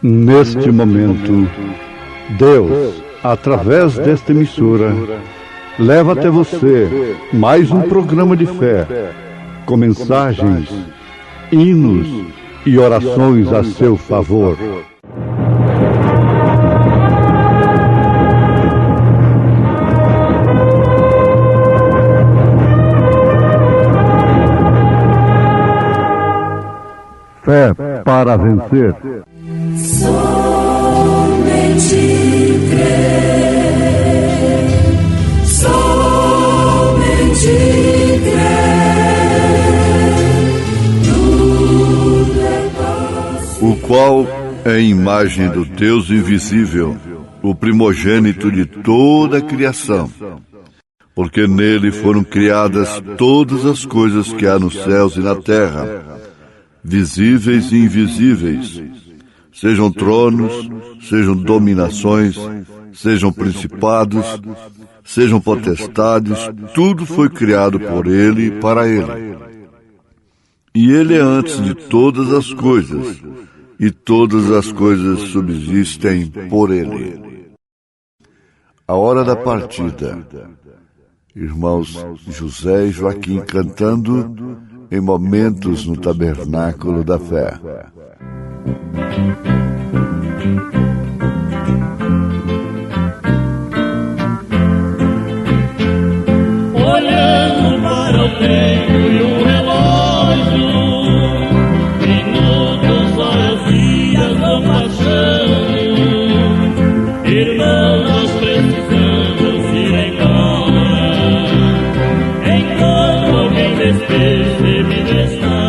Neste momento, Deus, através desta emissora, leva até você mais um programa de fé, com mensagens, hinos e orações a seu favor. Fé para vencer. Somente crer, somente crer, tudo é possível. O qual é a imagem do Deus invisível, o primogênito de toda a criação, porque nele foram criadas todas as coisas que há nos céus e na terra, visíveis e invisíveis, sejam tronos, sejam dominações, sejam principados, sejam potestades, tudo foi criado por ele e para ele. E ele é antes de todas as coisas, e todas as coisas subsistem por ele. A hora da partida. Irmãos José e Joaquim cantando em Momentos no Tabernáculo da Fé. Olhando para o tempo e o relógio, minutos, horas, dias vão passando. Irmãos, nós precisamos ir embora, enquanto alguém despercebe está.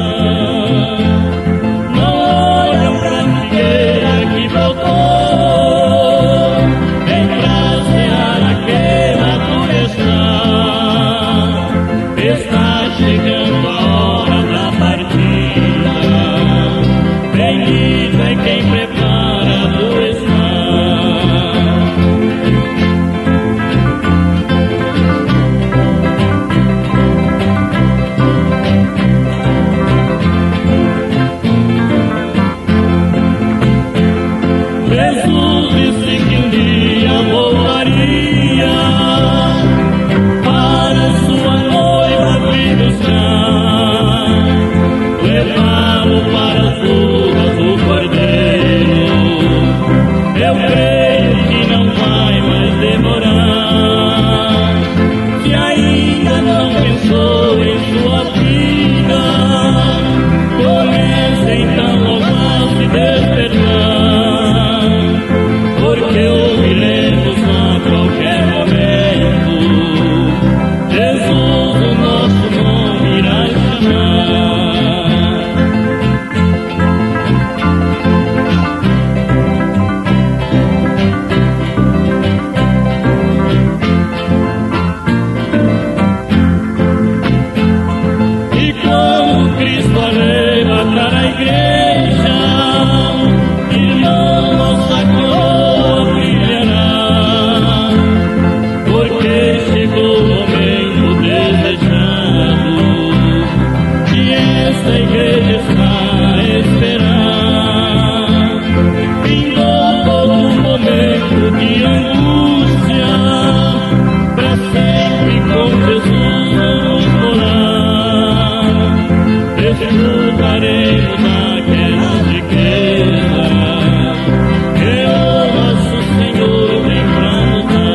Não olham pra figueira que voltou, vem pra sear a queimadura está chegando a hora da partida. Bendito é quem preparado está. Jesus disse que um dia voltaria para sua noiva vir buscar, levá-lo para as ruas do Cordeiro. Eu creio que não vai mais demorar. Se ainda não pensou em sua vida, comece então logo a se despertar, porque ouviremos a qualquer momento Jesus, o nosso nome irá chamar. E quando Cristo arrebatar a igreja, irmão, nossa coroa brilhará, porque chegou o momento desejado que esta igreja está a esperar. Vindou todo um momento de angústia, pra sempre com Jesus vamos morar. Desfrutaremos daquela riqueza que o nosso Senhor tem pra nos dar.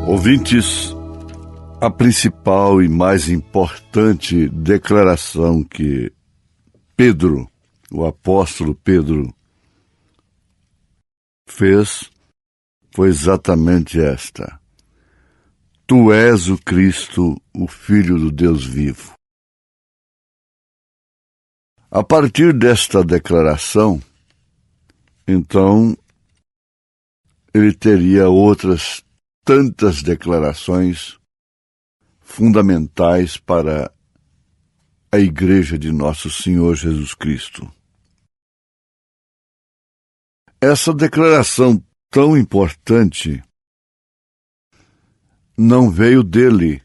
Ouvintes, a principal e mais importante declaração que Pedro, o apóstolo Pedro, fez foi exatamente esta: Tu és o Cristo, o Filho do Deus vivo. A partir desta declaração, então, ele teria outras tantas declarações fundamentais para a Igreja de Nosso Senhor Jesus Cristo. Essa declaração tão importante não veio dele,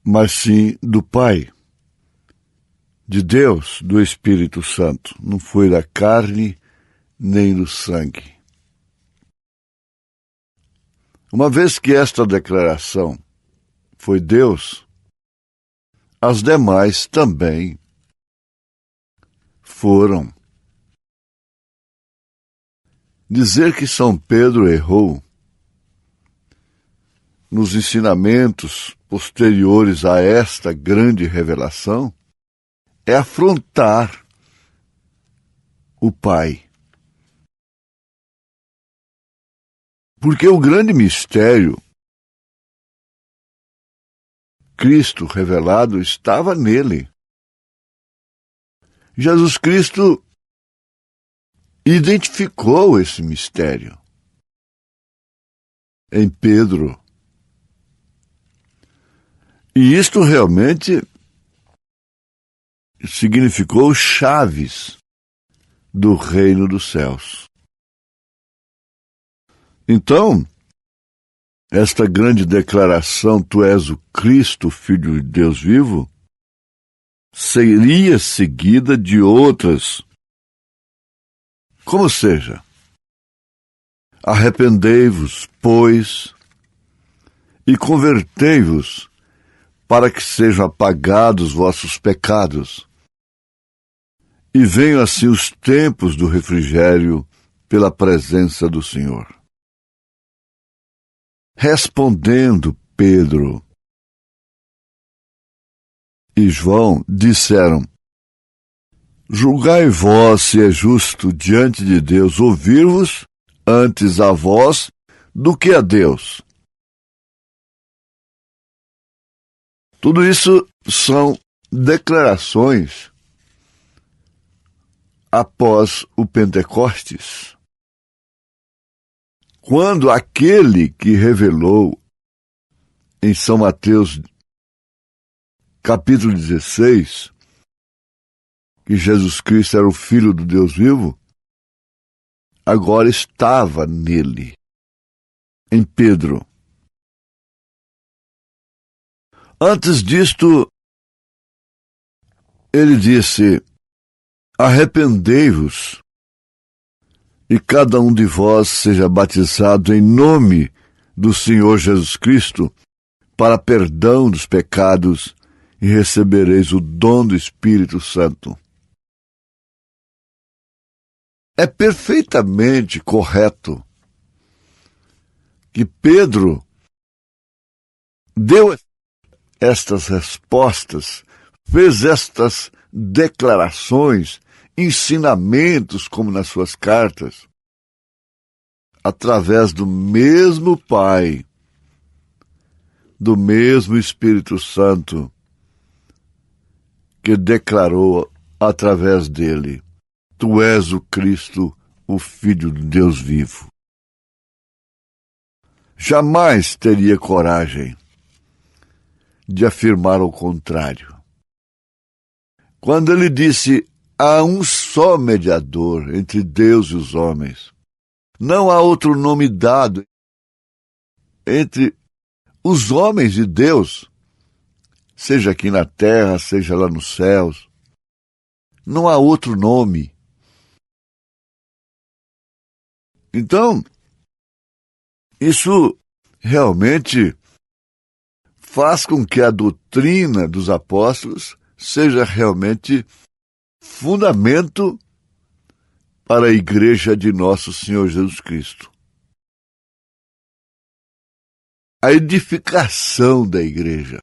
mas sim do Pai, de Deus, do Espírito Santo. Não foi da carne nem do sangue. Uma vez que esta declaração foi Deus, as demais também foram. Dizer que São Pedro errou nos ensinamentos posteriores a esta grande revelação é afrontar o Pai. Porque o grande mistério, Cristo revelado, estava nele. Jesus Cristo identificou esse mistério em Pedro. E isto realmente significou chaves do reino dos céus. Então, esta grande declaração, tu és o Cristo, Filho de Deus vivo, seria seguida de outras. Como seja, arrependei-vos, pois, e convertei-vos, para que sejam apagados vossos pecados, e venham assim os tempos do refrigério pela presença do Senhor. Respondendo Pedro e João, disseram: julgai vós se é justo diante de Deus ouvir-vos antes a vós do que a Deus. Tudo isso são declarações após o Pentecostes, quando aquele que revelou em São Mateus, capítulo 16, que Jesus Cristo era o Filho do Deus vivo, agora estava nele, em Pedro. Antes disto, ele disse: arrependei-vos, e cada um de vós seja batizado em nome do Senhor Jesus Cristo, para perdão dos pecados, e recebereis o dom do Espírito Santo. É perfeitamente correto que Pedro deu estas respostas, fez estas declarações, ensinamentos, como nas suas cartas, através do mesmo Pai, do mesmo Espírito Santo, que declarou através dele: tu és o Cristo, o Filho de Deus vivo. Jamais teria coragem de afirmar o contrário. Quando ele disse: há um só mediador entre Deus e os homens, não há outro nome dado entre os homens e Deus, seja aqui na terra, seja lá nos céus, não há outro nome. Então, isso realmente faz com que a doutrina dos apóstolos seja realmente fundamento para a Igreja de Nosso Senhor Jesus Cristo. A edificação da Igreja,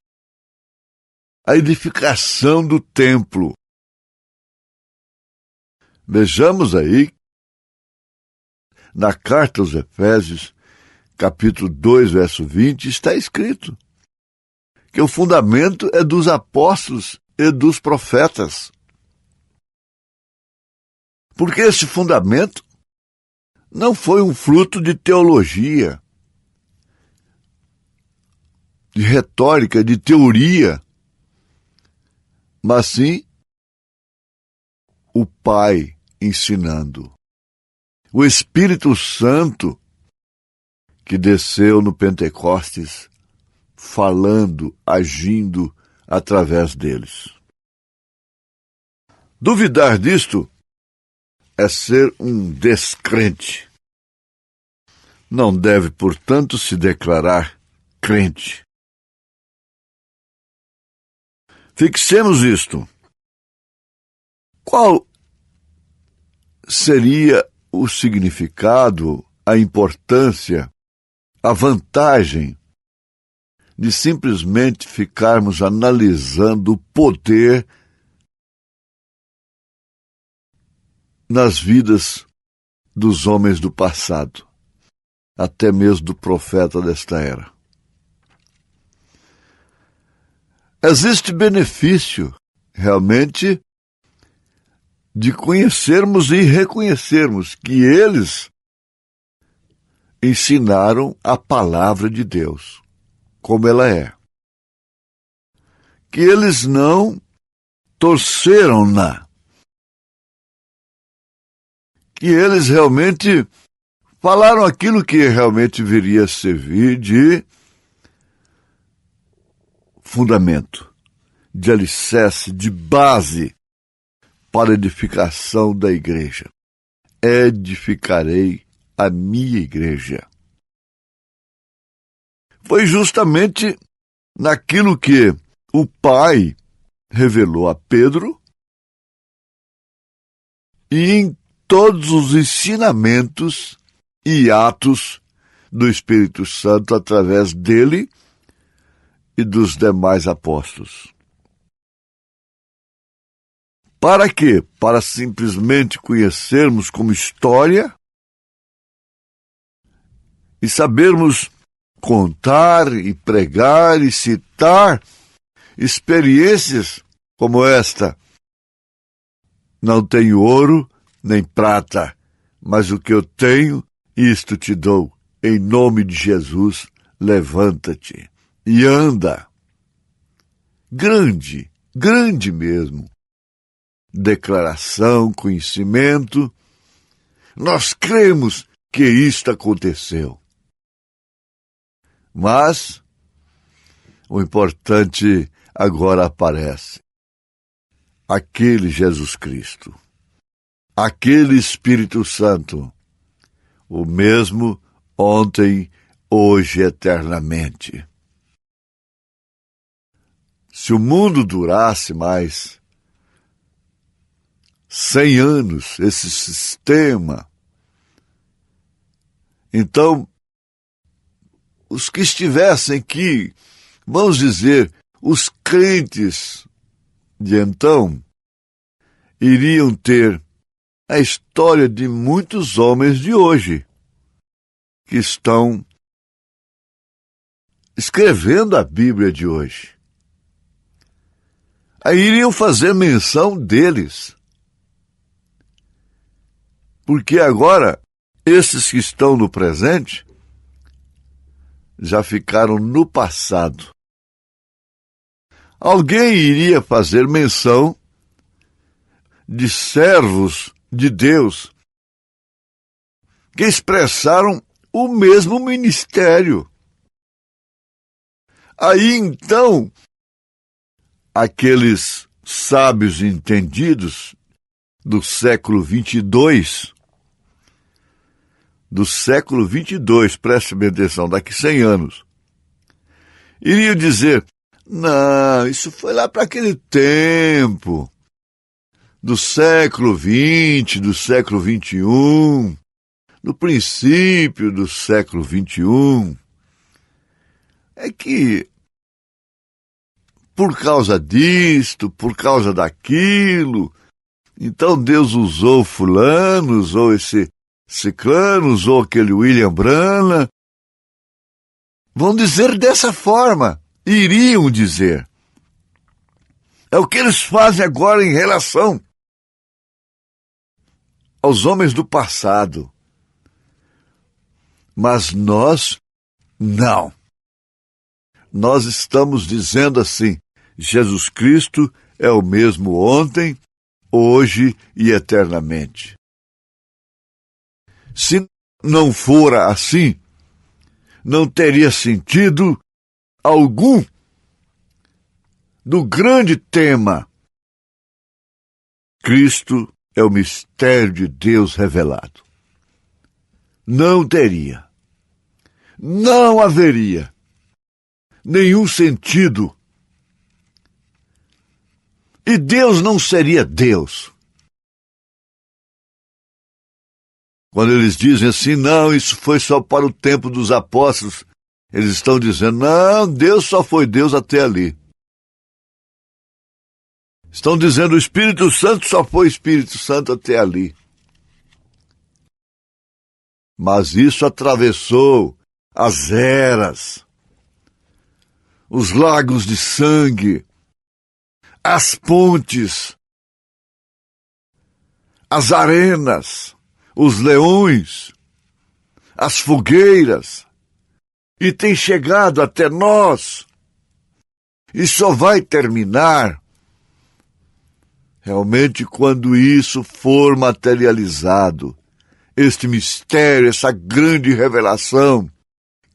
a edificação do templo. Vejamos aí, na carta aos Efésios, capítulo 2, verso 20, está escrito que o fundamento é dos apóstolos e dos profetas. Porque esse fundamento não foi um fruto de teologia. de retórica, de teoria, mas sim o Pai ensinando. O Espírito Santo que desceu no Pentecostes, falando, agindo através deles. Duvidar disto é ser um descrente. Não deve, portanto, se declarar crente. Fixemos isto. Qual seria o significado, a importância, a vantagem de simplesmente ficarmos analisando o poder nas vidas dos homens do passado, até mesmo do profeta desta era? Existe benefício, realmente, de conhecermos e reconhecermos que eles ensinaram a palavra de Deus, como ela é. Que eles não torceram-na. Que eles realmente falaram aquilo que realmente viria a servir de fundamento, de alicerce, de base para a edificação da igreja. Edificarei a minha igreja. Foi justamente naquilo que o Pai revelou a Pedro e em todos os ensinamentos e atos do Espírito Santo através dele e dos demais apóstolos. Para quê? Para simplesmente conhecermos como história e sabermos contar e pregar e citar experiências como esta. Não tenho ouro nem prata, mas o que eu tenho, isto te dou. Em nome de Jesus, levanta-te e anda. Grande, grande mesmo. Declaração, conhecimento. Nós cremos que isto aconteceu. Mas o importante agora aparece. Aquele Jesus Cristo, aquele Espírito Santo, o mesmo ontem, hoje e eternamente. Se o mundo durasse mais 100 anos, esse sistema, então os que estivessem aqui, vamos dizer, os crentes de então, iriam ter a história de muitos homens de hoje, que estão escrevendo a Bíblia de hoje. Aí iriam fazer menção deles. Porque agora, esses que estão no presente, já ficaram no passado. Alguém iria fazer menção de servos de Deus que expressaram o mesmo ministério. Aí então, aqueles sábios entendidos do século 22, preste bem atenção, daqui 100 anos, iriam dizer, não, isso foi lá para aquele tempo, do século XX, do século XXI, no princípio do século XXI. É que, por causa disto, por causa daquilo, então Deus usou fulano, usou esse ciclano, usou aquele William Branham. Vão dizer dessa forma, iriam dizer. É o que eles fazem agora em relação aos homens do passado. Mas nós, não. nós estamos dizendo assim: Jesus Cristo é o mesmo ontem, hoje e eternamente. Se não fora assim, não teria sentido algum do grande tema. Cristo é o mistério de Deus revelado. Não teria, não haveria nenhum sentido. E Deus não seria Deus. Quando eles dizem assim, não, isso foi só para o tempo dos apóstolos, eles estão dizendo, não, Deus só foi Deus até ali. Estão dizendo, o Espírito Santo só foi Espírito Santo até ali. Mas isso atravessou as eras, os lagos de sangue, as pontes, as arenas, os leões, as fogueiras, e tem chegado até nós, e só vai terminar realmente quando isso for materializado, este mistério, essa grande revelação.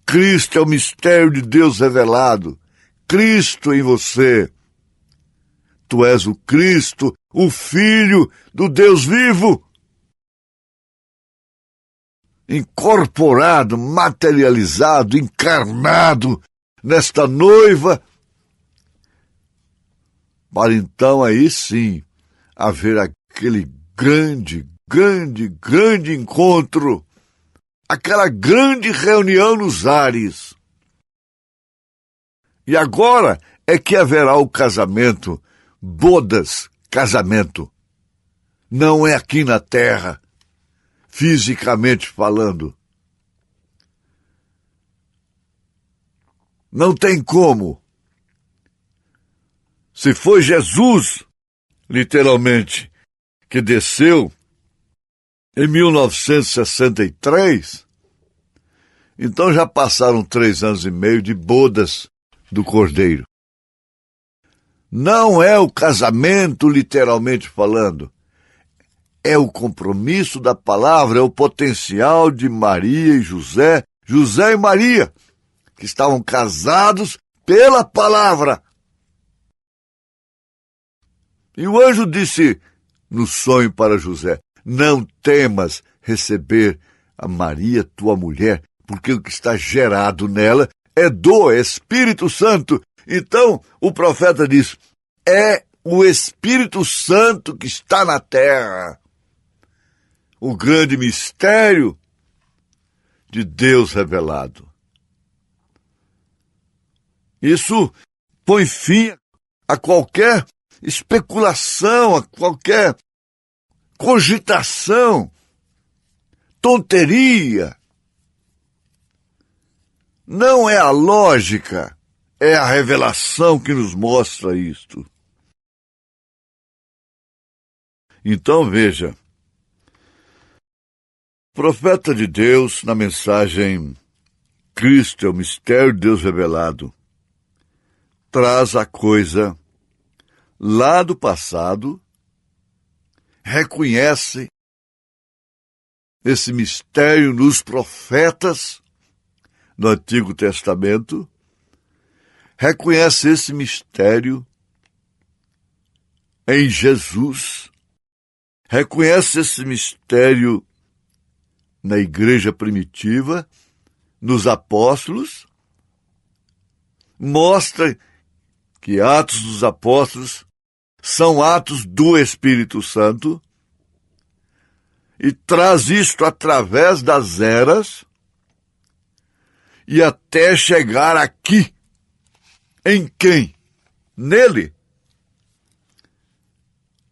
Cristo é o mistério de Deus revelado, Cristo em você. Tu és o Cristo, o Filho do Deus vivo, incorporado, materializado, encarnado nesta noiva, para então aí sim haver aquele grande encontro, aquela grande reunião nos ares. E agora é que haverá o casamento, bodas, casamento. Não é aqui na terra, fisicamente falando. Não tem como. Se foi Jesus, literalmente, que desceu em 1963, então já passaram 3 anos e meio de bodas do Cordeiro. Não é o casamento, literalmente falando. É o compromisso da palavra, é o potencial de Maria e José, José e Maria, que estavam casados pela palavra. E o anjo disse no sonho para José, não temas receber a Maria, tua mulher, porque o que está gerado nela é do Espírito Santo. Então, o profeta diz, é o Espírito Santo que está na terra. O grande mistério de Deus revelado. Isso põe fim a qualquer especulação, a qualquer cogitação, tonteria. Não é a lógica, é a revelação que nos mostra isto. Então veja, o profeta de Deus, na mensagem Cristo é o mistério de Deus revelado, traz a coisa lá do passado, reconhece esse mistério nos profetas no Antigo Testamento, reconhece esse mistério em Jesus, reconhece esse mistério na igreja primitiva, nos apóstolos, mostra que Atos dos Apóstolos são atos do Espírito Santo e traz isto através das eras e até chegar aqui. Em quem? Nele.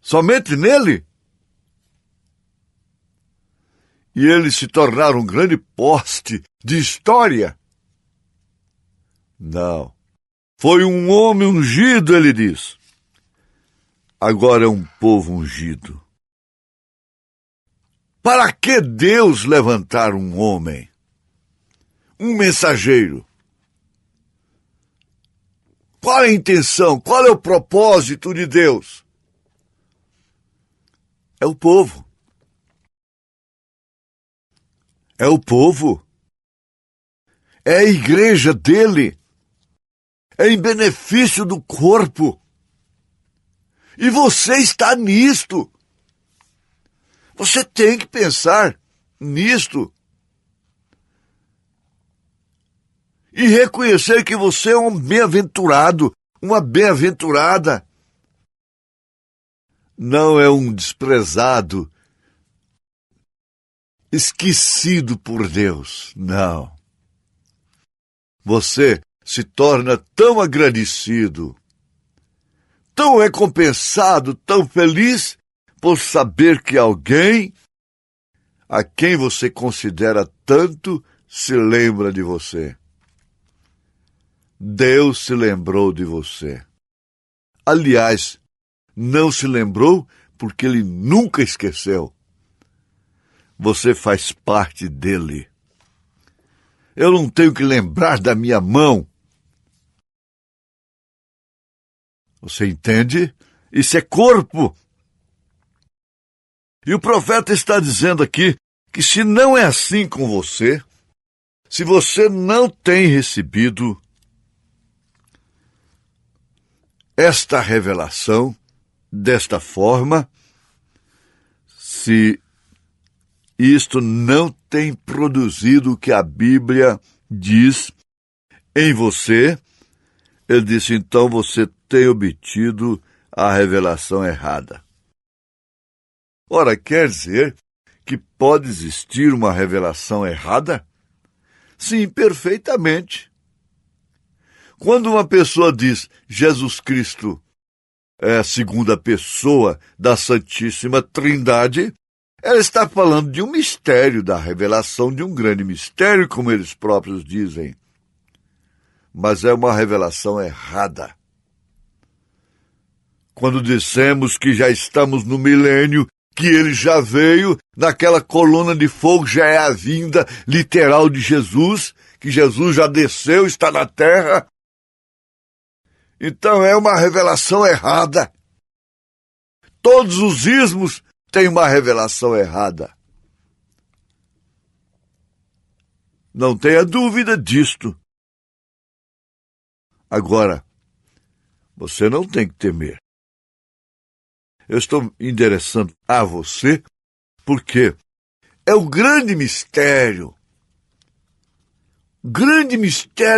Somente nele. E ele se tornar um grande poste de história. Não. Foi um homem ungido, ele diz. Agora é um povo ungido. Para que Deus levantar um homem? Um mensageiro? Qual é a intenção? Qual é o propósito de Deus? É o povo. É o povo. É a igreja dele. É em benefício do corpo. E você está nisto. Você tem que pensar nisto. E reconhecer que você é um bem-aventurado, uma bem-aventurada. Não é um desprezado, esquecido por Deus. Não. Você se torna tão agradecido, tão recompensado, tão feliz por saber que alguém a quem você considera tanto se lembra de você. Deus se lembrou de você. Aliás, não se lembrou porque Ele nunca esqueceu. Você faz parte dele. Eu não tenho que lembrar da minha mão. Você entende? Isso é corpo. E o profeta está dizendo aqui que se não é assim com você, se você não tem recebido esta revelação desta forma, se isto não tem produzido o que a Bíblia diz em você, ele disse, então você tem obtido a revelação errada. Ora, quer dizer que pode existir uma revelação errada? Sim, perfeitamente. Quando uma pessoa diz Jesus Cristo é a segunda pessoa da Santíssima Trindade, ela está falando de um mistério, da revelação de um grande mistério, como eles próprios dizem. Mas é uma revelação errada. Quando dissemos que já estamos no milênio, que ele já veio, naquela coluna de fogo já é a vinda literal de Jesus, que Jesus já desceu, está na terra. Então é uma revelação errada. Todos os ismos têm uma revelação errada. Não tenha dúvida disto. Agora, você não tem que temer. Eu estou endereçando a você porque é o grande mistério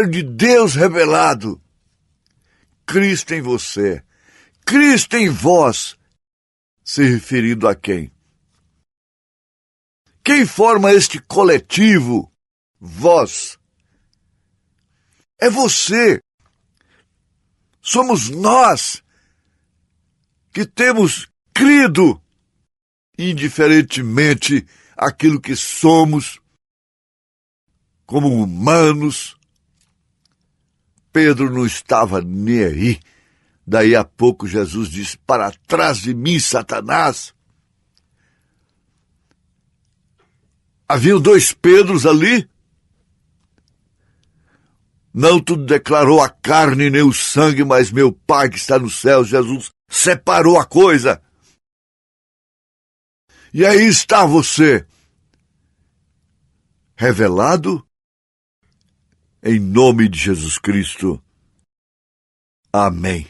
de Deus revelado. Cristo em você, Cristo em vós, se referindo a quem? Quem forma este coletivo? Vós. É você. Somos nós que temos crido, indiferentemente aquilo que somos, como humanos. Pedro não estava nem aí. Daí a pouco Jesus disse, para trás de mim, Satanás. Haviam 2 Pedros ali. Não tudo declarou a carne nem o sangue, mas meu Pai que está no céu, Jesus, separou a coisa. E aí está você, revelado em nome de Jesus Cristo. Amém.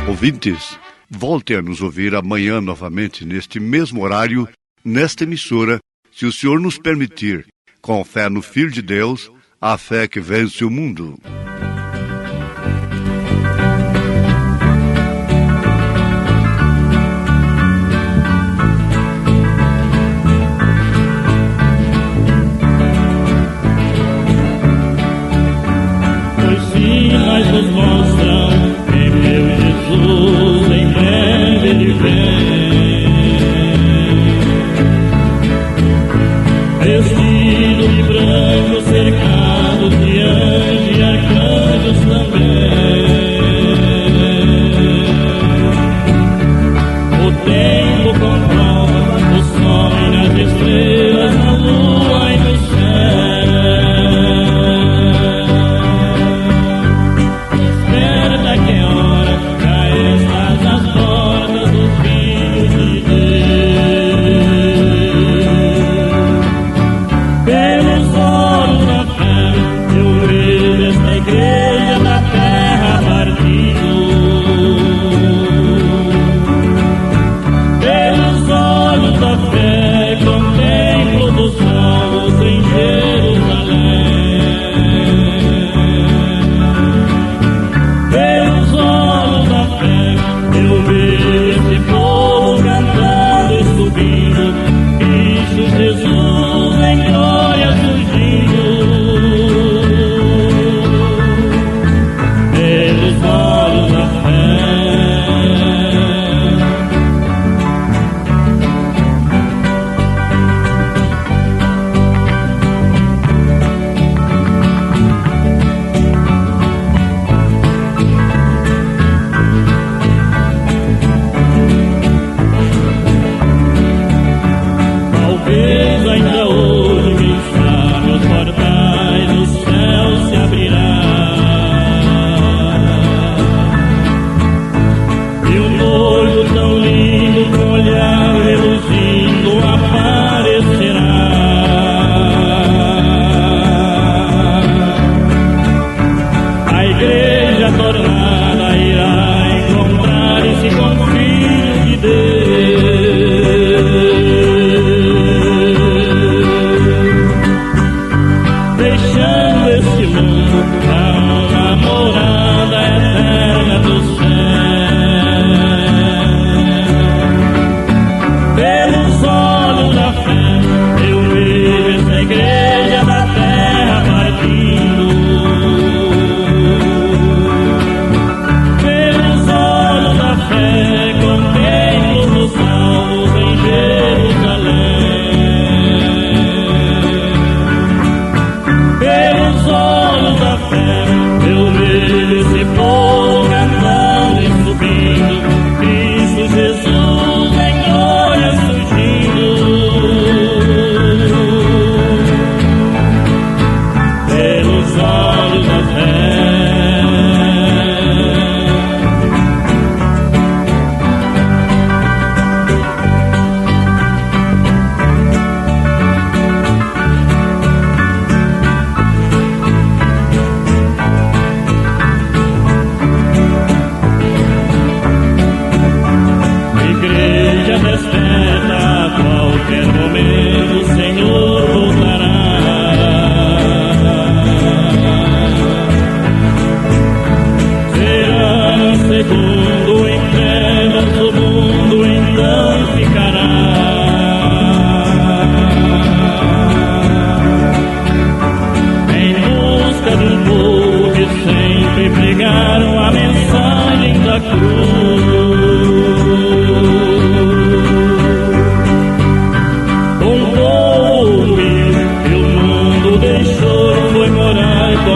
Ouvintes, voltem a nos ouvir amanhã novamente neste mesmo horário, nesta emissora, se o Senhor nos permitir, com fé no Filho de Deus, a fé que vence o mundo. Pois sinais nos mostram que meu Jesus em breve ele vem, vestido de branco, cercado de anjos e arcanjos também. O tempo comprova, o sol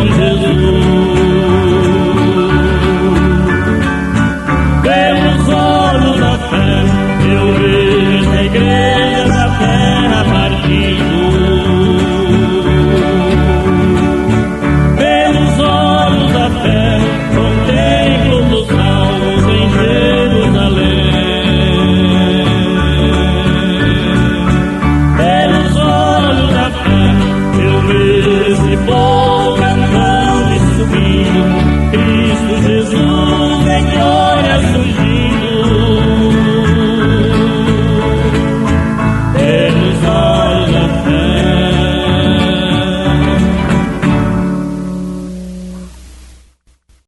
com Jesus.